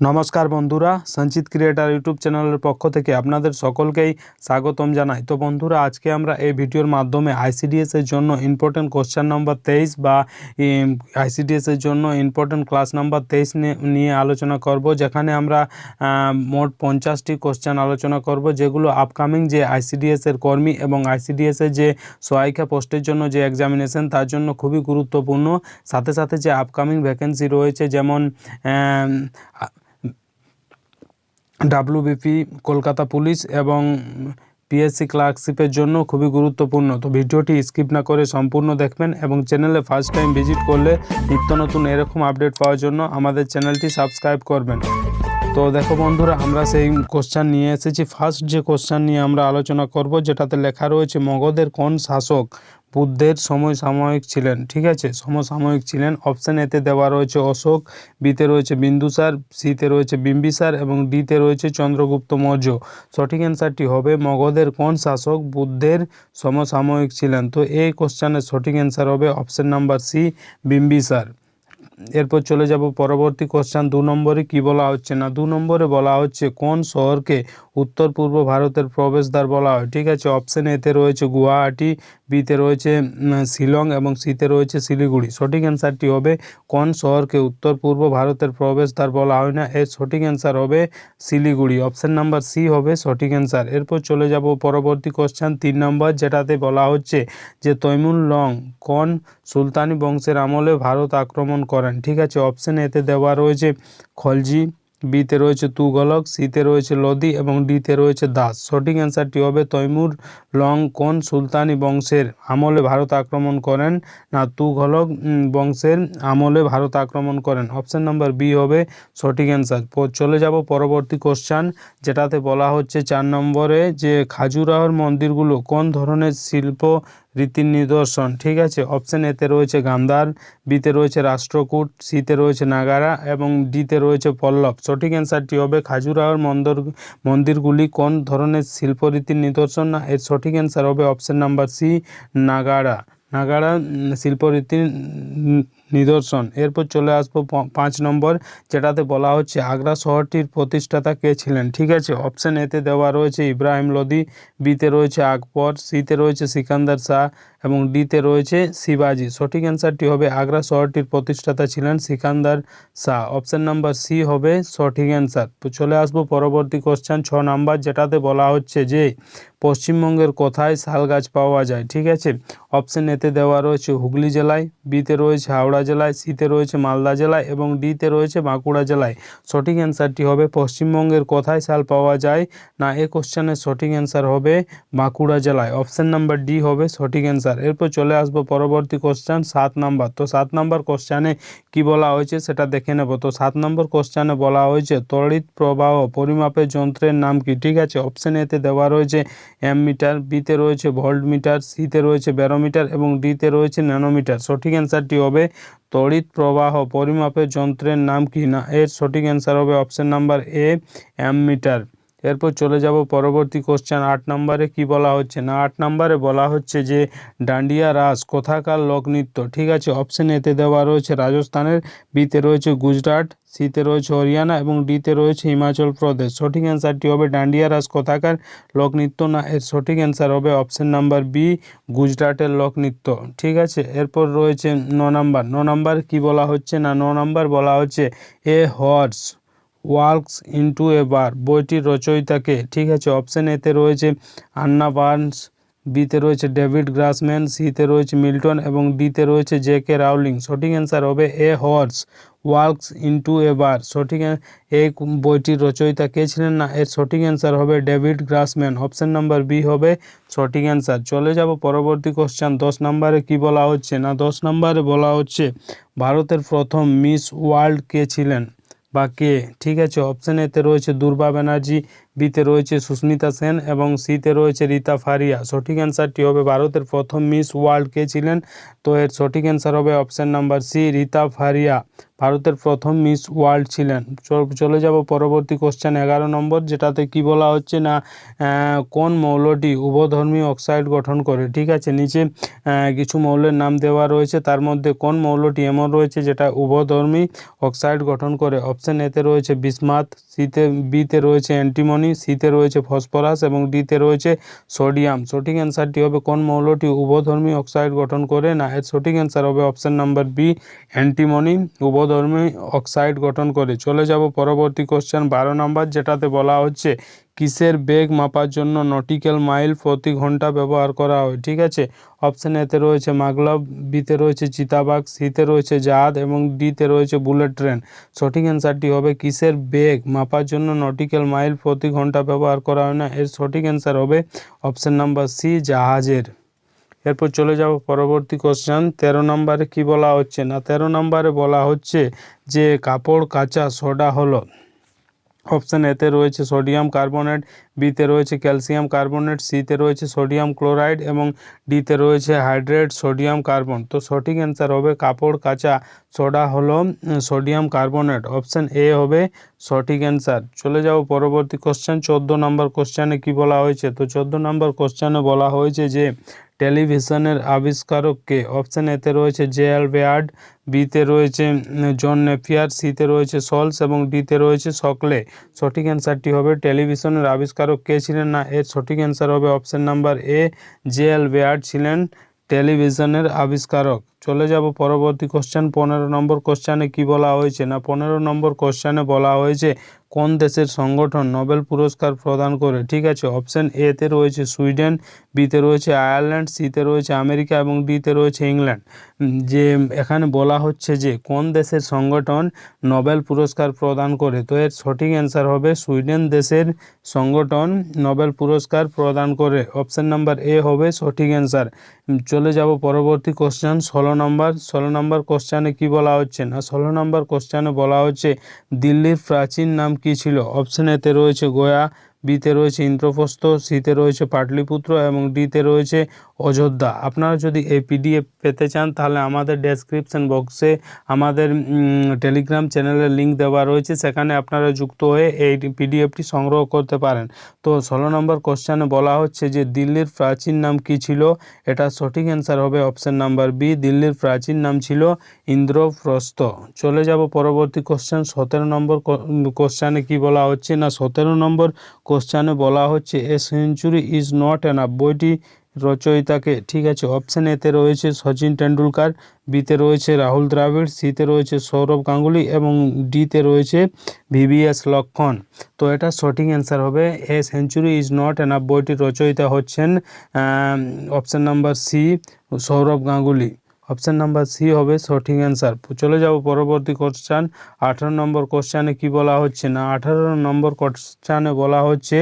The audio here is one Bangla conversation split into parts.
নমস্কার বন্ধুরা, সঞ্চিত ক্রিয়েটার ইউটিউব চ্যানেলের পক্ষ থেকে আপনাদের সকলকেই স্বাগতম জানাই। তো বন্ধুরা, আজকে আমরা এই ভিডিওর মাধ্যমে আইসিডিএস এর জন্য ইম্পর্টেন্ট কোশ্চেন নম্বর 23 বা আইসিডিএস এর জন্য ইম্পর্টেন্ট ক্লাস নাম্বার 23 নিয়ে আলোচনা করব, যেখানে আমরা মোট 50টি কোশ্চেন আলোচনা করব, যেগুলো আপকামিং যে আইসিডিএস এর কর্মী এবং আইসিডিএস এর যে সহায়িকা পোস্টের জন্য যে এক্সামিনেশন, তার জন্য খুবই গুরুত্বপূর্ণ। সাথে সাথে যে আপকামিং ভ্যাকেন্সি রয়েছে, যেমন ডাব্লিউবিপি, কলকাতা পুলিশ এবং পিএসসি ক্লার্কশিপের জন্য খুবই গুরুত্বপূর্ণ। তো ভিডিওটি স্কিপ না করে সম্পূর্ণ দেখবেন এবং চ্যানেলে ফার্স্ট টাইম ভিজিট করলে নিত্য নতুন এরকম আপডেট পাওয়ার জন্য আমাদের চ্যানেলটি সাবস্ক্রাইব করবেন। তো দেখো বন্ধুরা, আমরা সেই কোশ্চেন নিয়ে এসেছি। ফার্স্ট যে কোশ্চেন নিয়ে আমরা আলোচনা করব, যেটাতে লেখা রয়েছে মগধের কোন শাসক বুদ্ধের সমসাময়িক ছিলেন? ঠিক আছে, সমসাময়িক ছিলেন। অপশান এতে দেওয়া রয়েছে অশোক, বিতে রয়েছে বিন্দুসার, সিতে রয়েছে বিম্বিসার এবং ডিতে রয়েছে চন্দ্রগুপ্ত মৌর্য। সঠিক অ্যান্সারটি হবে মগধের কোন শাসক বুদ্ধের সমসাময়িক ছিলেন? তো এই কোশ্চেনের সঠিক অ্যান্সার হবে অপশান নাম্বার সি, বিম্বিসার। এরপর চলে যাব পরবর্তী কোশ্চেন। 2 নম্বরে কি বলা হচ্ছে না, 2 নম্বরে বলা হচ্ছে কোন শহরকে উত্তর পূর্ব ভারতের প্রবেশদ্বার বলা হয়? ঠিক আছে, অপশান এতে রয়েছে গুয়াহাটি, বিতে রয়েছে শিলং এবং সিতে রয়েছে শিলিগুড়ি। সঠিক অ্যান্সারটি হবে কোন শহরকে উত্তর পূর্ব ভারতের প্রবেশদ্বার বলা হয় না? এর সঠিক অ্যান্সার হবে শিলিগুড়ি। অপশান নাম্বার সি হবে সঠিক অ্যান্সার। এরপর চলে যাব পরবর্তী কোশ্চেন 3 নম্বর, যেটাতে বলা হচ্ছে যে তৈমুর লং কোন সুলতানি বংশের আমলে ভারত আক্রমণ করেন? ঠিক আছে, অপশান এতে দেওয়া রয়েছে খলজি, বিতে রয়েছে তুঘলক, সিতে রয়েছে লোদি এবং ডিতে রয়েছে দাস। সঠিক অ্যান্সারটি হবে তৈমুর লং কোন সুলতানি বংশের আমলে ভারত আক্রমণ করেন? না, তুঘলক বংশের আমলে ভারত আক্রমণ করেন। অপশান নাম্বার বি হবে সঠিক অ্যান্সার। চলে যাব পরবর্তী কোশ্চেন, যেটাতে বলা হচ্ছে 4 নম্বরে যে খাজুরাহোর মন্দিরগুলো কোন ধরনের শিল্প রীতির নিদর্শন? ঠিক আছে, অপশান এতে রয়েছে গান্ধার, বিতে রয়েছে রাষ্ট্রকূট, সিতে রয়েছে নাগারা এবং ডিতে রয়েছে পল্লব। সঠিক অ্যান্সারটি হবে খাজুরাহোর মন্দিরগুলি কোন ধরনের শিল্পরীতির নিদর্শন? না, এর সঠিক অ্যান্সার হবে option number C, Nagara. Nagara শিল্পরীতির নিদর্শন। এরপর চলে আসবো 5 নম্বর, যেটাতে বলা হচ্ছে আগ্রা শহরটির প্রতিষ্ঠাতা কে ছিলেন? ঠিক আছে, অপশান এতে দেওয়া রয়েছে ইব্রাহিম লোদি, বিতে রয়েছে আকবর, সিতে রয়েছে সিকান্দার শাহ এবং ডিতে রয়েছে শিবাজি। সঠিক অ্যান্সারটি হবে আগ্রা শহরটির প্রতিষ্ঠাতা ছিলেন Sikandar Shah. Option number C হবে সঠিক অ্যান্সার। তো চলে আসবো পরবর্তী কোশ্চেন 6 নাম্বার, যেটাতে বলা হচ্ছে যে পশ্চিমবঙ্গের কোথায় শাল গাছ পাওয়া যায়? ঠিক আছে, অপশান এতে দেওয়া রয়েছে হুগলি জেলায়, বিতে রয়েছে হাওড়া জেলায়, সিতে রয়েছে মালদা জেলায় এবং ডিতে রয়েছে বাঁকুড়া জেলায়। সঠিক অ্যান্সারটি হবে পশ্চিমবঙ্গের কোথায় শাল পাওয়া যায়? না, এই কোশ্চেনের সঠিক অ্যান্সার হবে বাঁকুড়া জেলায়। অপশান নাম্বার ডি হবে সঠিক অ্যান্সার। এরপর চলে আসবো পরবর্তী কোশ্চেন 7 নাম্বার। তো 7 নাম্বার কোশ্চেনে কি বলা হয়েছে সেটা দেখে নেব। তো 7 নম্বর কোশ্চেনে বলা হয়েছে তড়িৎ প্রবাহ পরিমাপের যন্ত্রের নাম কি? ঠিক আছে, অপশান এতে দেওয়া রয়েছে অ্যামমিটার, বিতে রয়েছে ভোল্টমিটার, সিতে রয়েছে ব্যারোমিটার এবং ডিতে রয়েছে ন্যানোমিটার। সঠিক অ্যান্সারটি হবে তড়িৎ প্রবাহ পরিমাপের যন্ত্রের নাম কি? না, এর সঠিক অ্যান্সার হবে অপশান নাম্বার এ, অ্যামমিটার। এরপর চলে যাব পরবর্তী কোশ্চেন 8 নম্বরে কি বলা হচ্ছে না, 8 নম্বরে বলা হচ্ছে যে ডান্ডিয়া রাস কোথাকার লোকনৃত্য? ঠিক আছে, অপশান এতে দেওয়া রয়েছে রাজস্থানের, বিতে রয়েছে গুজরাট, সিতে রয়েছে হরিয়ানা এবং ডিতে রয়েছে হিমাচল প্রদেশ। সঠিক অ্যান্সারটি হবে ডান্ডিয়া রাস কোথাকার লোকনৃত্য? না, এর সঠিক অ্যান্সার হবে অপশান নাম্বার বি, গুজরাটের লোকনৃত্য। ঠিক আছে, এরপর রয়েছে 9 নাম্বার। 9 নাম্বার কি বলা হচ্ছে না, 9 নাম্বার বলা হচ্ছে এ হর্স ওয়ার্কস ইনটু এ বার বইটির রচয়িতাকে? ঠিক আছে, অপশান এতে রয়েছে আন্না বার্নস, বিতে রয়েছে ডেভিড গ্রাসম্যান, সিতে রয়েছে মিল্টন এবং ডিতে রয়েছে জে.কে রাউলিং। সঠিক অ্যান্সার হবে এ হর্স ওয়ার্কস ইনটু এ বার। সঠিক এই বইটির রচয়িতা কে ছিলেন? না, এর সঠিক অ্যান্সার হবে ডেভিড গ্রাসম্যান। অপশান নাম্বার বি হবে সঠিক অ্যান্সার। চলে যাব পরবর্তী কোশ্চেন 10 নম্বরে কি বলা হচ্ছে না, 10 নম্বরে বলা হচ্ছে ভারতের প্রথম মিস ওয়ার্ল্ড কে ছিলেন বা কে? ঠিক আছে, অপশান এতে রয়েছে দুর্বা ব্যানার্জি, বিতে রয়েছে সুস্মিতা সেন এবং সিতে রয়েছে রীতা ফারিয়া। সঠিক অ্যান্সারটি হবে ভারতের প্রথম মিস ওয়ার্ল্ড কে ছিলেন? তো এর সঠিক অ্যান্সার হবে option number C, Reita Faria ভারতের প্রথম মিস ওয়ার্ল্ড ছিলেন। চলে যাব পরবর্তী কোশ্চেন 11 নম্বর, যেটাতে কি বলা হচ্ছে না কোন মৌলটি উভধর্মী অক্সাইড গঠন করে। ঠিক আছে, নিচে কিছু মৌলের নাম দেওয়া রয়েছে, তার মধ্যে কোন মৌলটি এমন রয়েছে যেটা উভধর্মী অক্সাইড গঠন করে। অপশান এতে রয়েছে বিসমাথ, বিতে রয়েছে অ্যান্টিমনি, সিতে রয়েছে ফসফরাস এবং ডিতে রয়েছে সোডিয়াম। সঠিক অ্যান্সারটি হবে কোন মৌলটি উভধর্মী অক্সাইড গঠন করে না, এর সঠিক অ্যান্সার হবে অপশান নাম্বার বি, অ্যান্টিমনি উভধর্মী অক্সাইড গঠন করে। চলে যাব পরবর্তী কোশ্চেন 12 নম্বর, যেটাতে বলা হচ্ছে কিসের বেগ মাপার জন্য নটিক্যাল মাইল প্রতি ঘন্টা ব্যবহার করা হয়। ঠিক আছে, অপশান এতে রয়েছে মাগলাভ, বিতে রয়েছে চিতাবাঘ, সিতে রয়েছে জাহাজ এবং ডিতে রয়েছে বুলেট ট্রেন। সঠিক অ্যান্সারটি হবে কিসের বেগ মাপার জন্য নটিক্যাল মাইল প্রতি ঘন্টা ব্যবহার করা হয় না, এর সঠিক অ্যান্সার হবে অপশান নাম্বার সি, জাহাজের। এরপর চলে যাব পরবর্তী কোশ্চেন 13 নম্বরে কি বলা হচ্ছে না, 13 নম্বরে বলা হচ্ছে যে কাপড় কাচা সোডা হলো। অপশান এতে রয়েছে সোডিয়াম কার্বনেট, বিতে রয়েছে ক্যালসিয়াম কার্বনেট, সিতে রয়েছে সোডিয়াম ক্লোরাইড এবং ডিতে রয়েছে হাইড্রেট সোডিয়াম কার্বন। তো সঠিক অ্যান্সার হবে কাপড় কাচা সোডা হলো সোডিয়াম কার্বনেট। অপশান এ হবে সঠিক অ্যান্সার। চলে যাব পরবর্তী কোশ্চেন 14 নম্বর কোশ্চেনে কি বলা হয়েছে। তো 14 নম্বর কোশ্চেনে বলা হয়েছে যে টেলিভিশনের আবিষ্কারক কে। অপশান এতে রয়েছে জে.এল. বেয়ার্ড, বিতে রয়েছে জন নেপিয়ার, সিতে রয়েছে সল্স এবং ডিতে রয়েছে সকলে। সঠিক অ্যান্সারটি হবে টেলিভিশনের আবিষ্কারক কে ছিলেন না, এর সঠিক অ্যান্সার হবে অপশান নাম্বার এ, জে.এল. বেয়ার্ড ছিলেন টেলিভিশনের আবিষ্কারক। চলে যাব পরবর্তী কোশ্চেন 15 নম্বর কোশ্চেনে কি বলা হয়েছে না, 15 নম্বর কোশ্চেনে বলা হয়েছে কোন দেশের সংগঠন নোবেল পুরস্কার প্রদান করে। ঠিক আছে, অপশান এতে রয়েছে সুইডেন, বিতে রয়েছে আয়ারল্যান্ড, সিতে রয়েছে আমেরিকা এবং ডিতে রয়েছে ইংল্যান্ড। যে এখানে বলা হচ্ছে যে কোন দেশের সংগঠন নোবেল পুরস্কার প্রদান করে, তো এর সঠিক অ্যান্সার হবে সুইডেন দেশের সংগঠন নোবেল পুরস্কার প্রদান করে। অপশান নাম্বার এ হবে সঠিক অ্যান্সার। চলে যাব পরবর্তী কোশ্চেন 16 নম্বর কোশ্চেনে কি বলা হচ্ছে না, 16 নম্বর কোশ্চেনে বলা হচ্ছে দিল্লির প্রাচীন নাম কি ছিল। অপশান এতে রয়েছে গয়া, বিতে রয়েছে ইন্দ্রপ্রস্থ, সিতে রয়েছে পাটলিপুত্র এবং ডিতে রয়েছে অযোধ্যা। আপনারা যদি এই পিডিএফ পেতে চান তাহলে আমাদের ডেসক্রিপশন বক্সে আমাদের টেলিগ্রাম চ্যানেলের লিঙ্ক দেওয়া রয়েছে, সেখানে আপনারা যুক্ত হয়ে এই পিডিএফটি সংগ্রহ করতে পারেন। তো 16 নম্বর কোশ্চেনে বলা হচ্ছে যে দিল্লির প্রাচীন নাম কি ছিল, এটা সঠিক অ্যান্সার হবে অপশান নাম্বার বি, দিল্লির প্রাচীন নাম ছিল ইন্দ্রপ্রস্থ। চলে যাব পরবর্তী কোশ্চেন 17 নম্বর কোশ্চেনে কি বলা হচ্ছে না, 17 নম্বর কোশ্চেনে বলা হচ্ছে এ সেঞ্চুরি ইজ নট এনাফ বইটি রচয়িতাকে। ঠিক আছে, অপশান এতে রয়েছে সচিন টেন্ডুলকার, বিতে রয়েছে রাহুল দ্রাবিড়, সিতে রয়েছে সৌরভ গাঙ্গুলি এবং ডিতে রয়েছে ভিভিএস লক্ষ্মণ। তো এটা সঠিক অ্যান্সার হবে a century is not enough বইটির রচয়িতা হচ্ছেন option number C, Sourav Ganguly. Option number C হবে সঠিক অ্যান্সার। চলে যাব পরবর্তী কোশ্চেন 18 নম্বর কোশ্চেনে কি বলা হচ্ছে না, 18 নম্বর কোশ্চেনে বলা হচ্ছে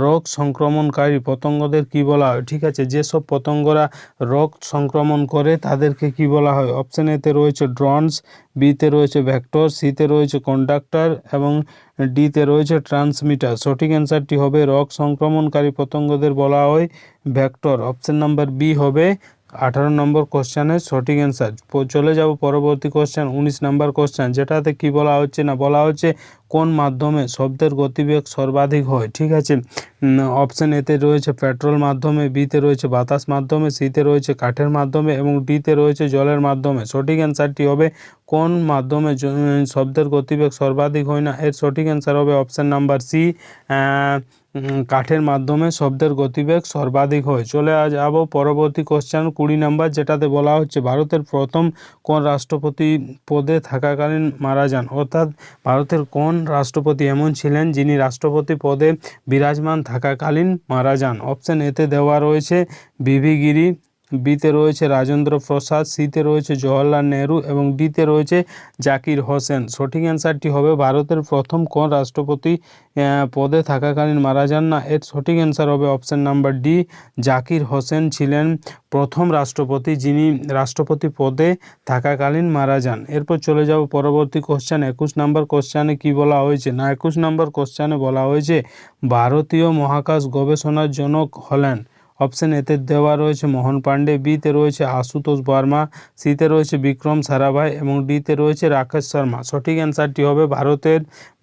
রোগ সংক্রমণকারী পতঙ্গদের কি বলা হয়। ঠিক আছে, যেসব পতঙ্গরা রোগ সংক্রমণ করে তাদেরকে কি বলা হয়। অপশান এতে রয়েছে ড্রোনস, বিতে রয়েছে ভেক্টর, সিতে রয়েছে কন্ডাক্টর এবং ডিতে রয়েছে ট্রান্সমিটার। সঠিক অ্যান্সারটি হবে রোগ সংক্রমণকারী পতঙ্গদের বলা হয় ভেক্টর। অপশান নাম্বার বি হবে 18 নম্বর কোশ্চেনের সঠিক অ্যান্সার। চলে যাব পরবর্তী কোশ্চেন 19 নম্বর কোশ্চেন, যেটাতে কি বলা হচ্ছে না, বলা হচ্ছে কোন মাধ্যমে শব্দের গতিবেগ সর্বাধিক হয়। ঠিক আছে, অপশান এতে রয়েছে পেট্রোল মাধ্যমে, বিতে রয়েছে বাতাস মাধ্যমে, সিতে রয়েছে কাঠের মাধ্যমে এবং ডিতে রয়েছে জলের মাধ্যমে। সঠিক অ্যান্সারটি হবে কোন মাধ্যমে শব্দের গতিবেগ সর্বাধিক হয় না, এর সঠিক অ্যান্সার হবে অপশান নাম্বার সি, কাঠের মাধ্যমে শব্দের গতিবেগ সর্বাধিক হয়। চলে যাব পরবর্তী কোশ্চেন 20 নম্বর, যেটাতে বলা হচ্ছে ভারতের প্রথম কোন রাষ্ট্রপতি পদে থাকাকালীন মারা যান। অর্থাৎ ভারতের কোন রাষ্ট্রপতি এমন ছিলেন যিনি রাষ্ট্রপতি পদে বিরাজমান থাকাকালীন মারা যান। অপশান এতে দেওয়া রয়েছে ভিভি গিরি, বিতে রয়েছে রাজেন্দ্র প্রসাদ, সিতে রয়েছে জওহরলাল নেহরু এবং ডিতে রয়েছে জাকির হোসেন। সঠিক অ্যান্সারটি হবে ভারতের প্রথম কোন রাষ্ট্রপতি পদে থাকাকালীন মারা যান না? এর সঠিক অ্যান্সার হবে option number D, Zakir Hossain ছিলেন প্রথম রাষ্ট্রপতি যিনি রাষ্ট্রপতি পদে থাকাকালীন মারা যান। এরপর চলে যাব পরবর্তী কোশ্চেন। 21 নম্বর কোশ্চেনে কি বলা হয়েছে না 21 নম্বর কোশ্চেনে বলা হয়েছে ভারতীয় মহাকাশ গবেষণার জনক হলেন। অপশন এতে দেওয়া রয়েছে মোহন পান্ডে, বিতে রয়েছে আশুতোষ বর্মা, সিতে রয়েছে বিক্রম সারাভাই এবং ডিতে রয়েছে রাকেশ শর্মা। সঠিক অ্যান্সারটি হবে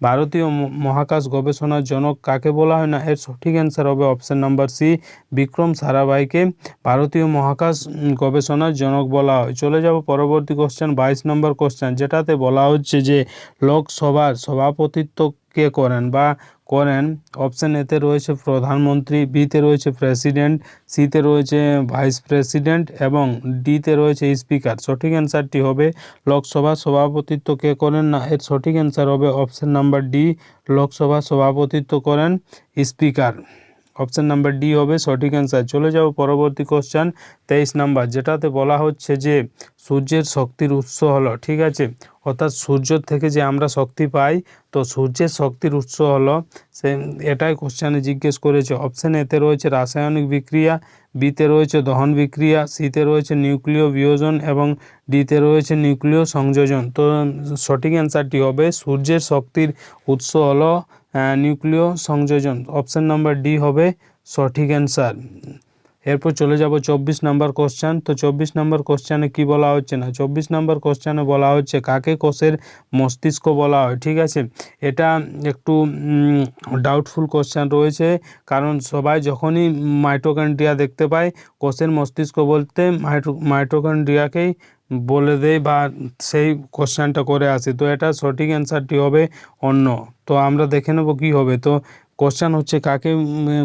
ভারতীয় মহাকাশ গবেষণার জনক কাকে বলা হয় না? এর সঠিক অ্যান্সার হবে অপশন নাম্বার সি, বিক্রম সারাভাইকে ভারতীয় মহাকাশ গবেষণার জনক বলা হয়। চলে যাব পরবর্তী কোশ্চেন 22 নম্বর কোশ্চেন, যেটাতে বলা হচ্ছে যে লোকসভার সভাপতিত্ব কে করেন অপশন এতে রয়েছে প্রধানমন্ত্রী, বিতে রয়েছে প্রেসিডেন্ট, সিতে রয়েছে ভাইস প্রেসিডেন্ট এবং ডিতে রয়েছে স্পিকার। সঠিক অ্যান্সারটি হবে লোকসভার সভাপতিত্ব কে করেন না? এর সঠিক অ্যান্সার হবে অপশন নাম্বার ডি, লোকসভার সভাপতিত্ব করেন স্পিকার। অপশন নাম্বার ডি হবে সঠিক অ্যান্সার। চলে যাব পরবর্তী কোশ্চেন 23 নাম্বার, যেটাতে বলা হচ্ছে যে সূর্যের শক্তির উৎস হলো, ঠিক আছে, অর্থাৎ সূর্য থেকে যে আমরা শক্তি পাই, তো সূর্যের শক্তির উৎস হলো এটাই কোশ্চেনে জিজ্ঞেস করেছে। অপশন এতে রয়েছে রাসায়নিক বিক্রিয়া, বিতে রয়েছে দহন বিক্রিয়া, সিতে রয়েছে নিউক্লিয় বিয়োজন এবং ডিতে রয়েছে নিউক্লিয় সংযোজন। তো সঠিক অ্যান্সারটি হবে সূর্যের শক্তির উৎস হলো নিউক্লিয় সংযোজন। অপশন নাম্বার ডি হবে সঠিক অ্যান্সার। এরপর চলে যাব 24 নম্বর কোশ্চেন। তো 24 নম্বর কোশ্চেনে কি বলা হচ্ছে না 24 নম্বর কোশ্চেনে বলা হচ্ছে কাকে কোষের মস্তিষ্ক বলা হয়, ঠিক আছে। এটা একটু ডাউটফুল কোশ্চেন রয়েছে, কারণ সবাই যখনই মাইটোকন্ড্রিয়া দেখতে পায় কোষের মস্তিষ্ক বলতে মাইটোকন্ড্রিয়াকেই বলে দেয় বা সেই কোশ্চেনটা করে আসে। তো এটা সঠিক অ্যান্সারটি হবে অন্য। তো আমরা দেখে নেব কী হবে। তো কোশ্চেন হচ্ছে কাকে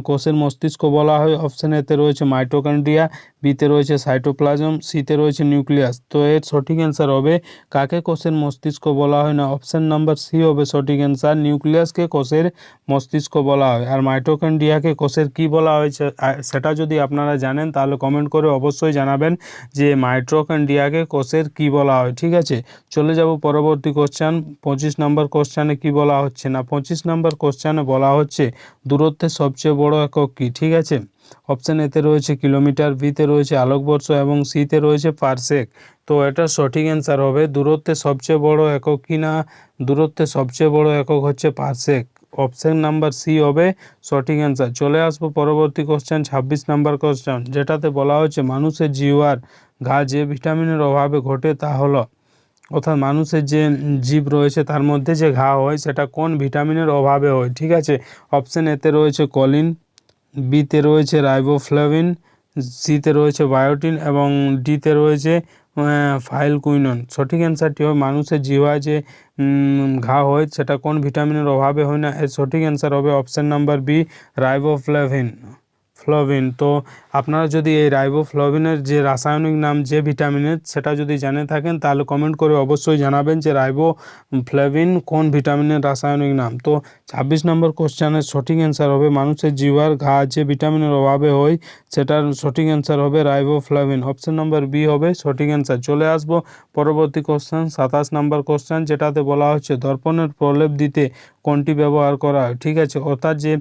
কোষের মস্তিষ্ক বলা হয়। অপশন এতে রয়েছে মাইটোকন্ড্রিয়া, বিতে রয়েছে সাইটোপ্লাজম, সিতে রয়েছে নিউক্লিয়াস। তো এর সঠিক অ্যান্সার হবে কাকে কোষের মস্তিষ্ক বলা হয় না? অপশন নাম্বার সি হবে সঠিক অ্যান্সার, নিউক্লিয়াসকে কোষের মস্তিষ্ক বলা হয়। আর মাইটোকন্ড্রিয়াকে কোষের কি বলা হয়েছে সেটা যদি আপনারা জানেন তাহলে কমেন্ট করে অবশ্যই জানাবেন যে মাইটোকন্ড্রিয়াকে কোষের কি বলা হয়, ঠিক আছে। চলে যাব পরবর্তী কোশ্চেন 25 নম্বর কোশ্চেনে কি বলা হচ্ছে না 25 নম্বর কোশ্চেনে বলা হচ্ছে দূরত্বের সবচেয়ে বড় একক কি, ঠিক আছে। অপশন এতে রয়েছে কিলোমিটার, বিতে রয়েছে আলোকবর্ষ এবং সিতে রয়েছে পারসেক। তো এটা সঠিক অ্যান্সার হবে দূরত্বের সবচেয়ে বড় একক কি না? দূরত্বের সবচেয়ে বড় একক হচ্ছে পারসেক। অপশন নাম্বার সি হবে সঠিক অ্যান্সার। চলে আসবো পরবর্তী কোশ্চেন 26 নাম্বার কোশ্চেন, যেটাতে বলা হচ্ছে মানুষের জিহ্বার ঘা যে ভিটামিনের অভাবে ঘটে তা হলো, অর্থাৎ মানুষের যে জীব রয়েছে তার মধ্যে যে ঘা হয় সেটা কোন ভিটামিনের অভাবে হয়, ঠিক আছে। অপশন এতে রয়েছে কলিন, বিতে রয়েছে রাইবোফ্লাভিন, সিতে রয়েছে বায়োটিন এবং ডিতে রয়েছে ফাইলকুইনন। সঠিক অ্যান্সারটি হবে মানুষের জিহ্বায় যে ঘা হয় সেটা কোন ভিটামিনের অভাবে হয় না? এর সঠিক অ্যান্সার হবে অপশন নাম্বার বি, রাইবোফ্লাভিন। তো আপনারা যদি এই রাইবোফ্লাভিনের যে রাসায়নিক নাম যে ভিটামিনের সেটা যদি জেনে থাকেন তাহলে কমেন্ট করে অবশ্যই জানাবেন যে রাইবোফ্লাভিন কোন ভিটামিনের রাসায়নিক নাম। তো 26 নম্বর কোশ্চেনের সঠিক অ্যান্সার হবে মানুষের জিহ্বার ঘা যে ভিটামিনের অভাবে হয় সেটার সঠিক অ্যান্সার হবে রাইবোফ্লাভিন। অপশন নাম্বার বি হবে সঠিক অ্যান্সার। চলে আসবো পরবর্তী কোশ্চেন 27 নম্বর কোশ্চেন, যেটাতে বলা হচ্ছে দর্পণের প্রলেপ দিতে কোনটি ব্যবহার করা হয়, ঠিক আছে। অর্থাৎ যে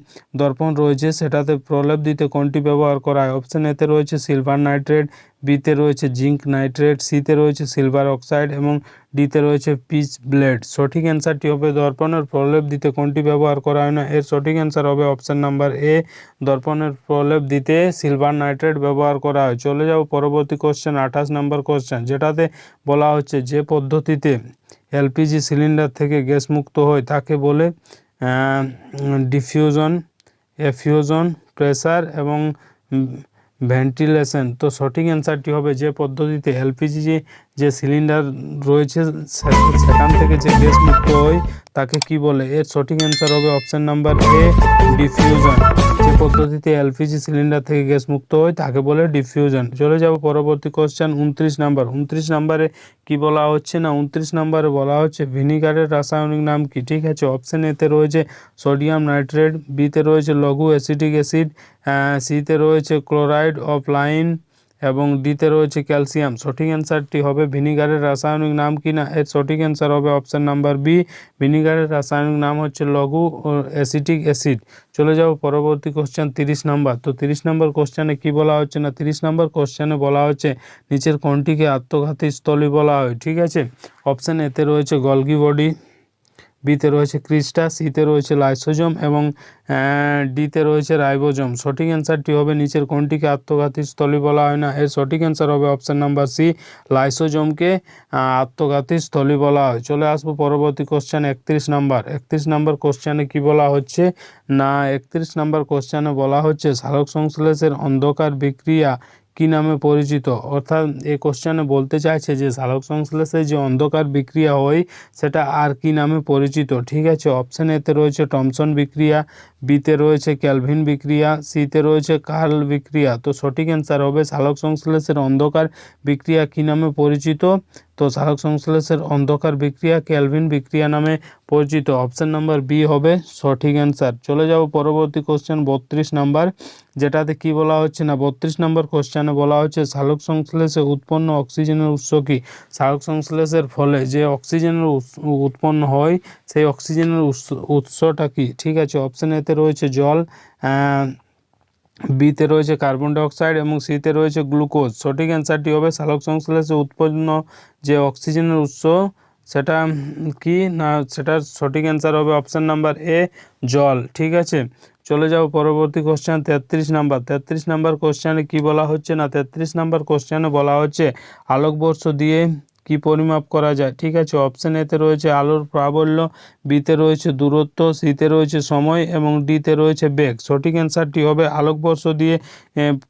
দর্পণ রয়েছে সেটাতে প্রলেপ দিতে কোনটি ব্যবহার করা হয়। অপশন এতে রয়েছে সিলভার নাইট্রেট, বিতে রয়েছে জিঙ্ক নাইট্রেট, সিতে রয়েছে সিলভার অক্সাইড এবং ডিতে রয়েছে পিচ ব্লেড। সঠিক অ্যান্সারটি হবে দর্পণের প্রলেপ দিতে কোনটি ব্যবহার করা হয় না? এর সঠিক অ্যান্সার হবে অপশন নাম্বার এ, দর্পণের প্রলেপ দিতে সিলভার নাইট্রেট ব্যবহার করা হয়। চলে যাও পরবর্তী কোশ্চেন 28 নম্বর কোশ্চেন, যেটাতে বলা হচ্ছে যে পদ্ধতিতে এলপিজি সিলিন্ডার থেকে গ্যাস মুক্ত হয় তাকে বলে ডিফিউশন, এফিউশন, প্রেসার এবং ভেন্টিলেশন। তো সঠিক অ্যান্সারটি হবে যে পদ্ধতিতে এলপিজি যে সিলিন্ডার রয়েছে সেখান থেকে যে গ্যাস মুক্ত হয় তাকে কি বলে? এর সঠিক অ্যান্সার হবে অপশন নাম্বার এ, ডিফিউশন। যে পদ্ধতিতে এলপিজি সিলিন্ডার থেকে গ্যাস মুক্ত হয় তাকে বলে ডিফিউশন। চলে যাব পরবর্তী কোশ্চেন 29 নাম্বার। 29 নাম্বারে কি বলা হচ্ছে না 29 নাম্বারে বলা হচ্ছে ভিনিগারের রাসায়নিক নাম কি, ঠিক আছে। অপশন এতে রয়েছে সোডিয়াম নাইট্রেট, বিতে রয়েছে লঘু অ্যাসিটিক অ্যাসিড, সিতে রয়েছে ক্লোরাইড অফ লাইম এবং ডিতে রয়েছে ক্যালসিয়াম। সঠিক অ্যান্সারটি হবে ভিনিগারের রাসায়নিক নাম কি না, এর সঠিক অ্যান্সার হবে অপশান নাম্বার বি। ভিনিগারের রাসায়নিক নাম হচ্ছে লঘু অ্যাসিটিক অ্যাসিড। চলে যাব পরবর্তী কোশ্চেন 30 নাম্বার। তো 30 নম্বর কোশ্চেনে কি বলা হচ্ছে না, 30 নম্বর কোশ্চেনে বলা হচ্ছে নিচের কোনটিকে আত্মঘাতী স্থলী বলা হয়। ঠিক আছে, অপশান এতে রয়েছে গলগি বডি, বিতে রয়েছে ক্রিস্টা, সিতে রয়েছে লাইসোজোম এবং ডিতে রয়েছে রাইবোজোম। সঠিক অ্যান্সারটি হবে নিচের কোনটিকে আত্মঘাতী স্থলী বলা হয় না, এর সঠিক অ্যান্সার হবে অপশান নাম্বার সি, লাইসোজোমকে আত্মঘাতী স্থলী বলা হয়। চলে আসবো পরবর্তী কোশ্চেন 31 নাম্বার। 31 নাম্বার কোশ্চেনে কি বলা হচ্ছে না, 31 নাম্বার কোশ্চেনে বলা হচ্ছে সালোক সংশ্লেষের অন্ধকার বিক্রিয়া কি নামে পরিচিত। অর্থাৎ এই কোশ্চেনে বলতে চাইছে যে সালোক সংশ্লেষে যে অন্ধকার বিক্রিয়া হয় সেটা আর কি নামে পরিচিত। ঠিক আছে, অপশান এতে রয়েছে টমসন বিক্রিয়া, বিতে রয়েছে ক্যালভিন বিক্রিয়া, সিতে রয়েছে কার্ল বিক্রিয়া। তো সঠিক অ্যান্সার হবে সালোক সংশ্লেষের অন্ধকার বিক্রিয়া কি নামে পরিচিত। তো সালোক সংশ্লেষের অন্ধকার বিক্রিয়া ক্যালভিন বিক্রিয়া নামে পরিচিত। অপশান নাম্বার বি হবে সঠিক অ্যান্সার। চলে যাব পরবর্তী কোশ্চেন 32 নাম্বার, যেটাতে কি বলা হচ্ছে না 32 নম্বর কোশ্চেনে বলা হচ্ছে সালোক সংশ্লেষে উৎপন্ন অক্সিজেনের উৎস কি। সালোক সংশ্লেষের ফলে যে অক্সিজেনের উৎপন্ন হয় সেই অক্সিজেনের উৎসটা কি। ঠিক আছে, অপশান এতে রয়েছে জল, বিতে রয়েছে কার্বন ডাইঅক্সাইড এবং সিতে রয়েছে গ্লুকোজ। সঠিক অ্যান্সারটি হবে সালোক সংশ্লেষে উৎপন্ন যে অক্সিজেনের উৎস সেটা কি না, সেটার সঠিক অ্যান্সার হবে অপশান নাম্বার এ, জল। ঠিক আছে, চলে যাও পরবর্তী কোশ্চেন 33 নাম্বার। 33 নাম্বার কোশ্চেনে কি বলা হচ্ছে না, 33 নাম্বার কোশ্চেনে বলা হচ্ছে আলোকবর্ষ দিয়ে কি পরিমাপ করা যায়। ঠিক আছে, অপশান এতে রয়েছে আলোর প্রাবল্য, বিতে রয়েছে দূরত্ব, সিতে রয়েছে সময় এবং ডিতে রয়েছে বেগ। সঠিক অ্যান্সারটি হবে আলোকবর্ষ দিয়ে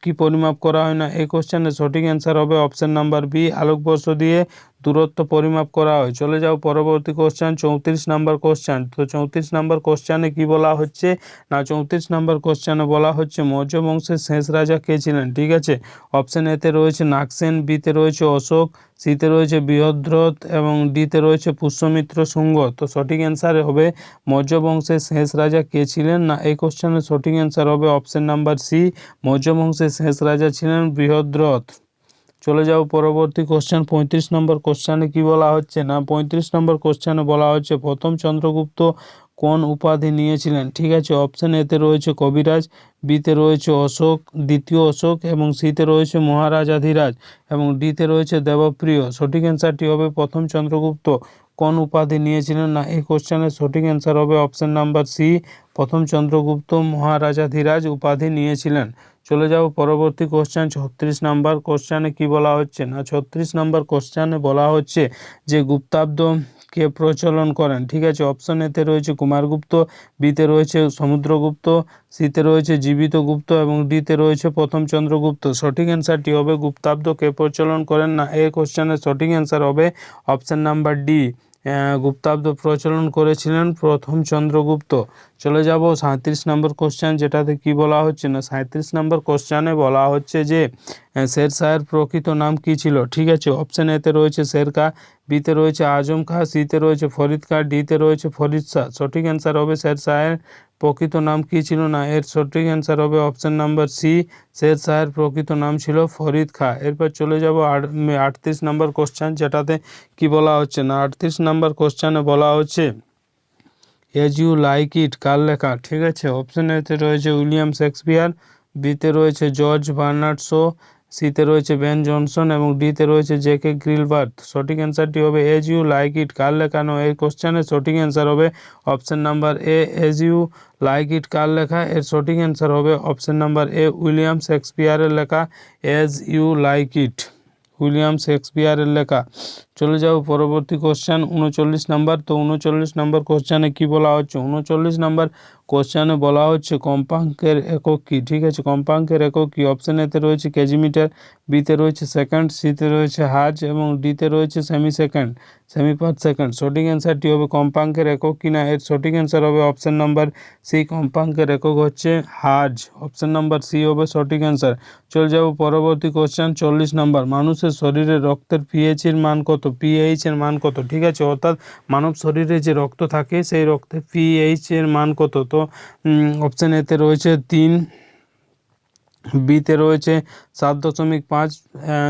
কি পরিমাপ করা হয় না, এই কোশ্চেনের সঠিক অ্যান্সার হবে অপশান নাম্বার বি, আলোকবর্ষ দিয়ে দূরত্ব পরিমাপ করা হয়। চলে যাও পরবর্তী কোশ্চেন 34 নাম্বার কোশ্চেন। তো 34 নাম্বার কোশ্চেনে কি বলা হচ্ছে না, 34 নাম্বার কোশ্চেনে বলা হচ্ছে মৌর্য বংশের শেষ রাজা কে ছিলেন। ঠিক আছে, অপশান এতে রয়েছে নাগসেন, বিতে রয়েছে অশোক, সিতে রয়েছে বৃহদ্রথ এবং ডিতে রয়েছে পুষ্যমিত্র শুঙ্গ। তো সঠিক অ্যান্সার হবে মৌর্য বংশের শেষ রাজা কে ছিলেন না, এই কোশ্চেনের সঠিক অ্যান্সার হবে অপশান নাম্বার সি, মৌর্য বংশের শেষ রাজা ছিলেন বৃহদ্রথ। চলে যাও পরবর্তী কোশ্চেন 35 নম্বর কোশ্চেনে কি বলা হচ্ছে না, 35 নম্বর কোশ্চেনে বলা হচ্ছে প্রথম চন্দ্রগুপ্ত কোন উপাধি নিয়েছিলেন। ঠিক আছে, অপশান এতে রয়েছে কবিরাজ, বিতে রয়েছে অশোক, দ্বিতীয় অশোক এবং সিতে রয়েছে মহারাজাধিরাজ এবং ডিতে রয়েছে দেবপ্রিয়। সঠিক অ্যান্সারটি হবে প্রথম চন্দ্রগুপ্ত কোন উপাধি নিয়েছিলেন না, এই কোশ্চেনের সঠিক অ্যান্সার হবে অপশান নাম্বার সি, প্রথম চন্দ্রগুপ্ত মহারাজাধিরাজ উপাধি নিয়েছিলেন। চলে যাও পরবর্তী কোশ্চেন 36 নাম্বার কোশ্চেনে কি বলা হচ্ছে না, 36 নাম্বার কোশ্চেনে বলা হচ্ছে যে গুপ্তাব্দ কে প্রচলন করেন। ঠিক আছে, অপশন এতে রয়েছে কুমারগুপ্ত, বিতে রয়েছে সমুদ্রগুপ্ত, সিতে রয়েছে জীবিত গুপ্ত এবং ডিতে রয়েছে প্রথম চন্দ্রগুপ্ত। সঠিক অ্যান্সারটি হবে গুপ্তাব্দ কে প্রচলন করেন না, এই কোশ্চেনের সঠিক অ্যান্সার হবে অপশন নাম্বার ডি, গুপ্তাব্দ প্রচলন করেছিলেন প্রথম চন্দ্রগুপ্ত। চলে যাব 37 নম্বর কোশ্চেন, যেটাতে কি বলা হচ্ছে না 37 নম্বর কোশ্চেনে বলা হচ্ছে যে শের শাহের প্রকৃত নাম কি ছিল। ঠিক আছে, অপশন এতে রয়েছে শের শাহ, বিতে রয়েছে আজম খাঁ, সিতে রয়েছে ফরিদ খাঁ, ডিতে রয়েছে ফরিদ শাহ। সঠিক অ্যান্সার হবে শের শাহের প্রকৃত নাম কি ছিল না, এর সঠিক অ্যান্সার হবে অপশন নাম্বার সি, শের শাহের প্রকৃত নাম ছিল ফরিদ খাঁ। এরপর চলে যাব 38 নম্বর কোশ্চেন, যেটাতে কি বলা হচ্ছে না 38 নম্বর কোশ্চেনে বলা হচ্ছে এজ ইউ লাইক ইট কার লেখা। ঠিক আছে, অপশন এতে রয়েছে উইলিয়াম শেক্সপিয়ার, বিতে রয়েছে জর্জ বার্নার্ড শো, সিতে রয়েছে বেন জনসন এবং ডিতে রয়েছে জেকে গ্রিলবার্ট। সঠিক অ্যান্সারটি হবে এজ ইউ লাইক ইট কার লেখা। এই কোশ্চেনের সঠিক অ্যান্সার হবে option number A, as you like it কার লেখা। এর সঠিক অ্যান্সার হবে অপশন নাম্বার এ, উইলিয়াম শেক্সপিয়ারের লেখা as you like it, William শেক্সপিয়ারের লেখা। চলে যাও পরবর্তী কোশ্চেন 39 নাম্বার। তো 39 নাম্বার কোশ্চেনে কি বলা হচ্ছে, 39 নাম্বার কোশ্চেনে বলা হচ্ছে কম্পাঙ্কের একক কি। ঠিক আছে, কম্পাঙ্কের একক কি। অপশন এতে রয়েছে কেজিমিটার, বিতে রয়েছে সেকেন্ড, সিতে রয়েছে হার্জ এবং ডিতে রয়েছে semi second, semi per second. সঠিক অ্যান্সারটি হবে কম্পাঙ্কের একক কিনা, এর সঠিক অ্যান্সার হবে অপশন নাম্বার সি, কম্পাঙ্কের একক হচ্ছে হার্জ। অপশন নাম্বার সি হবে সঠিক অ্যান্সার। চলে যাব পরবর্তী কোশ্চেন 40 নাম্বার। মানুষের শরীরে রক্তের পিএইচ এর মান কত, পিএইচ এর মান কত। ঠিক আছে, অর্থাৎ মানব শরীরে যে রক্ত থাকে সেই রক্তের পিএইচ এর মান কত। তো অপশন এতে রয়েছে 3, বিতে রয়েছে 7.5,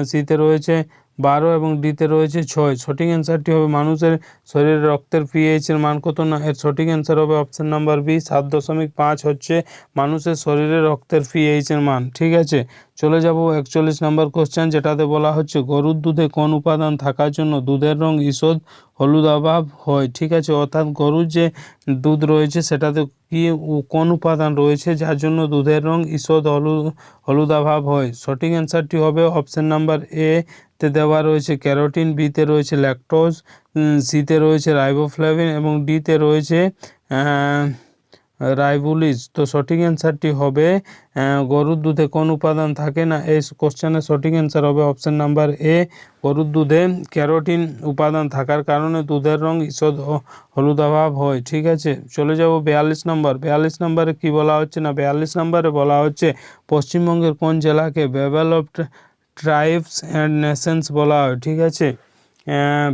সিতে রয়েছে 12 এবং ডিতে রয়েছে 6। সঠিক অ্যান্সারটি হবে মানুষের শরীরে রক্তের পিএইচের মান কত, না এর সঠিক অ্যান্সার হবে অপশন নাম্বার বি, 7.5 হচ্ছে মানুষের শরীরে রক্তের পিএইচের মান। ঠিক আছে, চলে যাব 41 নম্বর কোশ্চেন, যেটাতে বলা হচ্ছে গরুর দুধে কোন উপাদান থাকার জন্য দুধের রং ঈষৎ হলুদাভ হয়। ঠিক আছে, অর্থাৎ গরুর যে দুধ রয়েছে সেটাতে কি কোন উপাদান রয়েছে যার জন্য দুধের রং ঈষৎ হলুদাভ হয়। সঠিক অ্যান্সারটি হবে অপশন নাম্বার এ তে দেওয়া রয়েছে ক্যারোটিন, বিতে রয়েছে ল্যাকটোজ, সিতে রয়েছে রাইবোফ্লাভিন এবং ডিতে রয়েছে রাইবুলিজ। তো সঠিক অ্যান্সারটি হবে গরুর দুধে কোন উপাদান থাকে না, এই কোশ্চেনের সঠিক অ্যান্সার হবে অপশন নাম্বার এ, গরুর দুধে ক্যারোটিন উপাদান থাকার কারণে দুধের রং ঈষৎ হলুদাভ হয়। ঠিক আছে, চলে যাব 42 নম্বর। 42 নম্বরে কি বলা হচ্ছে, না 42 নম্বরে বলা হচ্ছে পশ্চিমবঙ্গের কোন জেলাকে bevel of tribes and nations বলা হয়। ঠিক আছে,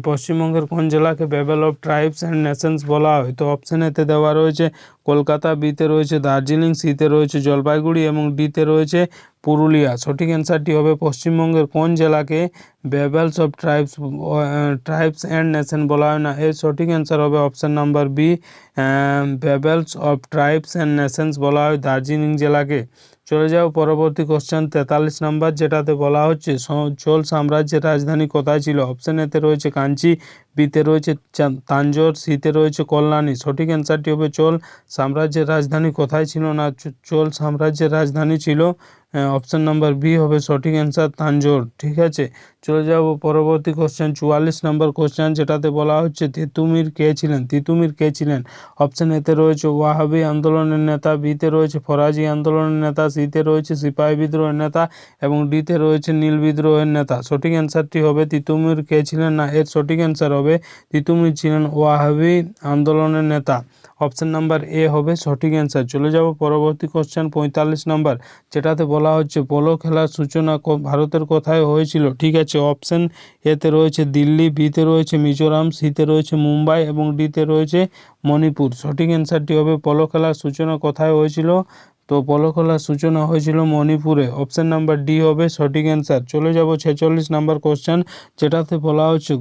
পশ্চিমবঙ্গের কোন জেলাকে bevel of tribes and nations বলা হয়। তো অপশন এতে দেওয়া রয়েছে কলকাতা, বিতে রয়েছে দার্জিলিং, সিতে রয়েছে জলপাইগুড়ি এবং ডিতে রয়েছে পুরুলিয়া। সঠিক অ্যান্সারটি হবে পশ্চিমবঙ্গের কোন জেলাকে babels of tribes and nation বলা হয়, না এর সঠিক অ্যান্সার হবে option number B, babels of tribes and nations বলা হয় দার্জিলিং জেলাকে। চলে যাও পরবর্তী কোশ্চেন 43 নম্বর, যেটাতে বলা হচ্ছে চোল সাম্রাজ্যের রাজধানী কোথায় ছিল। অপশন এতে রয়েছে কাঞ্চি, বিতে রয়েছে তাঞ্জোর, সিতে রয়েছে কল্যাণী। সঠিক অ্যান্সারটি হবে চোল সাম্রাজ্যের রাজধানী কোথায় ছিল, না চোল সাম্রাজ্যের রাজধানী ছিল অপশন নাম্বার বি হবে সঠিক অ্যান্সার তাঞ্জোর। ঠিক আছে, চলে যাব পরবর্তী কোশ্চেন 44 নম্বর কোশ্চেন, যেটাতে বলা হচ্ছে তিতুমির কে ছিলেন। তিতুমির কে ছিলেন। অপশন এতে রয়েছে ওয়াহাবি আন্দোলনের নেতা, বিতে রয়েছে ফরাজি আন্দোলনের নেতা, সিতে রয়েছে সিপাহী বিদ্রোহের নেতা এবং ডিতে রয়েছে নীল বিদ্রোহের নেতা। সঠিক অ্যান্সারটি হবে তিতুমির কে ছিলেন, না এর সঠিক অ্যান্সার হবে তিতুমির ছিলেন ওয়াহাবি আন্দোলনের নেতা। অপশন নাম্বার এ হবে সঠিক অ্যান্সার। চলে যাব পরবর্তী কোশ্চেন 45 নম্বর, যেটাতে বলা হচ্ছে পোলো খেলার সূচনা ভারতের কোথায় হয়েছিল। ঠিক আছে, অপশন এতে রয়েছে দিল্লি, বিতে রয়েছে মিজোরাম, সিতে রয়েছে মুম্বাই এবং ডিতে রয়েছে মণিপুর। সঠিক অ্যান্সারটি হবে পোলো খেলার সূচনা কোথায় হয়েছিল। তো পোলো খেলার সূচনা হয়েছিল মণিপুরে। অপশন নাম্বার ডি হবে সঠিক অ্যান্সার। চলে যাব 46 নম্বর কোশ্চেন, যেটাতে বলা হচ্ছে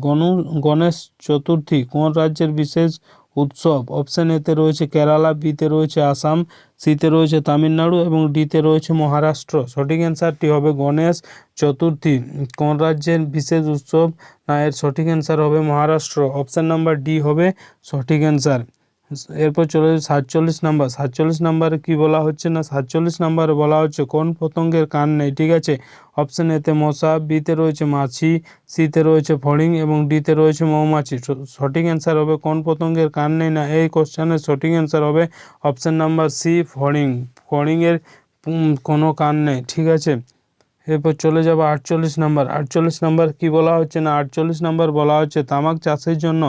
গণেশ চতুর্থী কোন রাজ্যের বিশেষ উৎসব। অপশন এতে রয়েছে কেরালা, বিতে রয়েছে আসাম, সিতে রয়েছে তামিলনাড়ু এবং ডিতে রয়েছে মহারাষ্ট্র। সঠিক অ্যান্সারটি হবে গণেশ চতুর্থী কোন রাজ্যের বিশেষ উৎসব, না এর সঠিক অ্যান্সার হবে মহারাষ্ট্র। অপশন নাম্বার ডি হবে সঠিক অ্যান্সার। এরপর চলে যাবে 47 নাম্বার। 47 নাম্বারে কি বলা হচ্ছে, না 47 নাম্বারে বলা হচ্ছে কোন পতঙ্গের কান নেই। ঠিক আছে, অপশন এতে মশা, বিতে রয়েছে মাছি, সিতে রয়েছে ফড়িং এবং ডিতে রয়েছে মৌমাছি। সঠিক অ্যান্সার হবে কোন পতঙ্গের কান নেই, না এই কোশ্চেনের সঠিক অ্যান্সার হবে অপশন নাম্বার সি, ফড়িং। ফড়িংয়ের কোনো কান নেই। ঠিক আছে, এরপর চলে যাব 48 নাম্বার। 48 নাম্বার কি বলা হচ্ছে, না 48 নাম্বার বলা হচ্ছে তামাক চাষের জন্য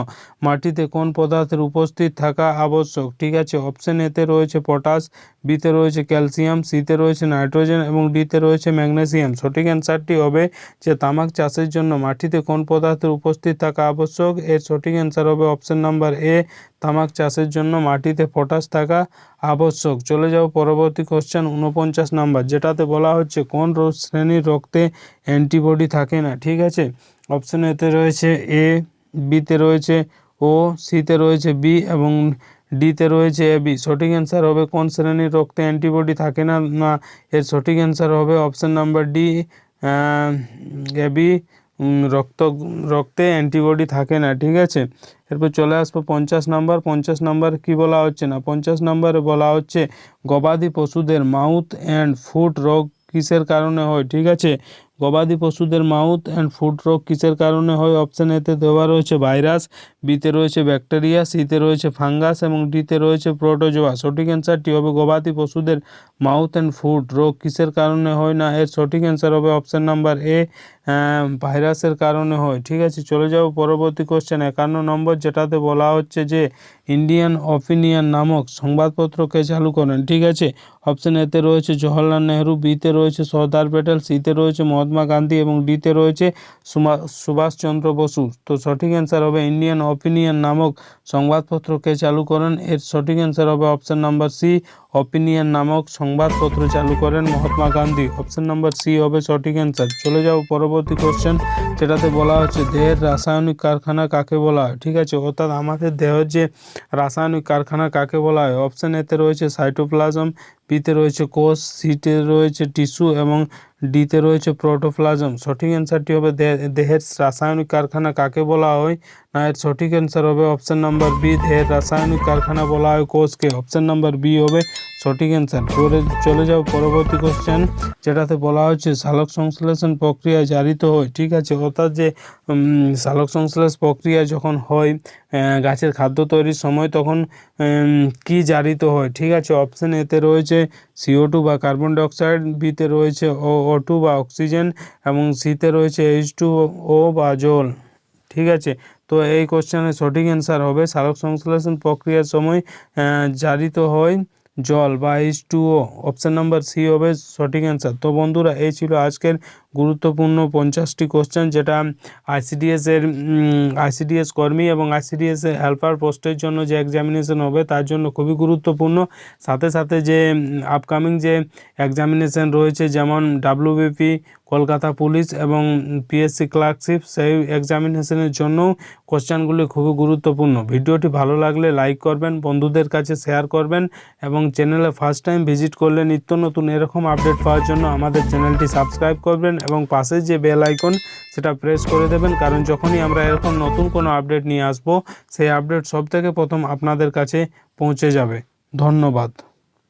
মাটিতে কোন পদার্থের উপস্থিত থাকা আবশ্যক। ঠিক আছে, অপশন এতে রয়েছে পটাশ, বিতে রয়েছে ক্যালসিয়াম, সিতে রয়েছে নাইট্রোজেন এবং ডিতে রয়েছে ম্যাগনেসিয়াম। সঠিক অ্যান্সারটি হবে যে তামাক চাষের জন্য মাটিতে কোন পদার্থের উপস্থিত থাকা আবশ্যক, এর সঠিক অ্যান্সার হবে অপশন নাম্বার এ, তামাক চাষের জন্য মাটিতে পটাশ থাকা আবশ্যক। চলে যাও পরবর্তী কোশ্চেন 49 নাম্বার, যেটাতে বলা হচ্ছে কোন শ্রেণীর রক্তে অ্যান্টিবডি থাকে না। ঠিক আছে, অপশন এতে রয়েছে এ, বিতে রয়েছে ও, সিতে রয়েছে বি এবং ডিতে রয়েছে এ বি। সঠিক অ্যান্সার হবে কোন শ্রেণীর রক্তে অ্যান্টিবডি থাকে না, না এর সঠিক অ্যান্সার হবে option number D, A B, রক্তে অ্যান্টিবডি থাকে না। ঠিক আছে, এরপর চলে আসবো 50 নাম্বার। 50 নাম্বার কি বলা হচ্ছে, না 50 নাম্বারে বলা হচ্ছে গবাদি পশুদের মাউথ অ্যান্ড ফুট রোগ কিসের কারণে হয়। ঠিক আছে, গবাদি পশুদের মাউথ অ্যান্ড ফুট রোগ কিসের কারণে হয়। অপশন এতে দেওয়া রয়েছে ভাইরাস, বিতে রয়েছে ব্যাকটেরিয়া, সিতে রয়েছে ফাঙ্গাস এবং ডিতে রয়েছে প্রোটোজোয়া। সঠিক অ্যান্সারটি হবে গবাদি পশুদের মাউথ অ্যান্ড ফুট রোগ কিসের কারণে হয়, না এর সঠিক অ্যান্সার হবে অপশন নাম্বার এ, ভাইরাসের কারণে হয়। ঠিক আছে, চলে যাব পরবর্তী কোশ্চেন 51 নম্বর, যেটাতে বলা হচ্ছে যে ইন্ডিয়ান ওপিনিয়ন নামক সংবাদপত্রকে চালু করেন। ঠিক আছে, অপশন এতে রয়েছে জওহরলাল নেহরু, বিতে রয়েছে সর্দার প্যাটেল, সিতে রয়েছে মহাত্মা গান্ধী এবং ডিতে রয়েছে সুভাষচন্দ্র বসু। তো সঠিক অ্যান্সার হবে ইন্ডিয়ান ওপিনিয়ন নামক সংবাদপত্রকে চালু করেন, এর সঠিক অ্যান্সার হবে অপশন নাম্বার সি, অপিনিয়ন নামক সংবাদপত্র চালু করেন Mahatma Gandhi? Option number C হবে সঠিক অ্যান্সার। চলে যাও পরবর্তী কোশ্চেন, যেটাতে বলা হচ্ছে দেহের রাসায়নিক কারখানা কাকে বলা হয়? ঠিক আছে, অর্থাৎ আমাদের দেহের যে রাসায়নিক কারখানা কাকে বলা হয়? অপশন এতে রয়েছে সাইটোপ্লাজম, বিতে রয়েছে কোষ, সিতে রয়েছে টিস্যু এবং ডিতে রয়েছে প্রোটোপ্লাজম। সঠিক অ্যান্সারটি হবে দেহের রাসায়নিক কারখানা কাকে বলা হয়? না, এর সঠিক অ্যান্সার হবে অপশন নাম্বার বি, দেহের রাসায়নিক কারখানা বলা হয় কোষকে। অপশন নাম্বার বি হবে সঠিক অ্যান্সার। চলে যাও পরবর্তী কোশ্চেন, যেটাতে বলা হচ্ছে সালোক সংশ্লেষণ প্রক্রিয়ায় জারিত হয়। ঠিক আছে, অর্থাৎ যে সালোক সংশ্লেষ প্রক্রিয়া যখন হয় গাছের খাদ্য তৈরির সময়, তখন কি জারিত হয়? ঠিক আছে, অপশন এতে রয়েছে CO2 বা কার্বন ডাইঅক্সাইড, বিতে রয়েছে O2 বা অক্সিজেন এবং সিতে রয়েছে H2O বা জল। ঠিক আছে, তো এই কোশ্চেনের সঠিক অ্যান্সার হবে সালোক সংশ্লেষণ প্রক্রিয়ার সময় জারিত হয় জল বা H2O। অপশন নাম্বার সি হবে সঠিক অ্যান্সার। তো বন্ধুরা, এই ছিল আজকের গুরুত্বপূর্ণ 50টি কোশ্চেন, যেটা আইসিডিএস কর্মী এবং আইসিডিএস হেল্পার পোস্টের জন্য যে এক্সামিনেশন হবে তার জন্য খুবই গুরুত্বপূর্ণ। সাথে সাথে যে আপকামিং যে এক্সামিনেশন রয়েছে, যেমন WBP, কলকাতা পুলিশ এবং পিএসসি ক্লার্কশিপ, সেই এক্সামিনেশনের জন্যও কোশ্চেনগুলি খুবই গুরুত্বপূর্ণ। ভিডিওটি ভালো লাগলে লাইক করবেন, বন্ধুদের কাছে শেয়ার করবেন এবং চ্যানেলে ফার্স্ট টাইম ভিজিট করলে নিত্য নতুন এরকম আপডেট পাওয়ার জন্য আমাদের চ্যানেলটি সাবস্ক্রাইব করবেন এবং পাশে যে বেল আইকন সেটা প্রেস করে দেবেন, কারণ যখনই আমরা এরকম নতুন কোনো আপডেট নিয়ে আসব, সেই আপডেট সবথেকে প্রথম আপনাদের কাছে পৌঁছে যাবে। ধন্যবাদ।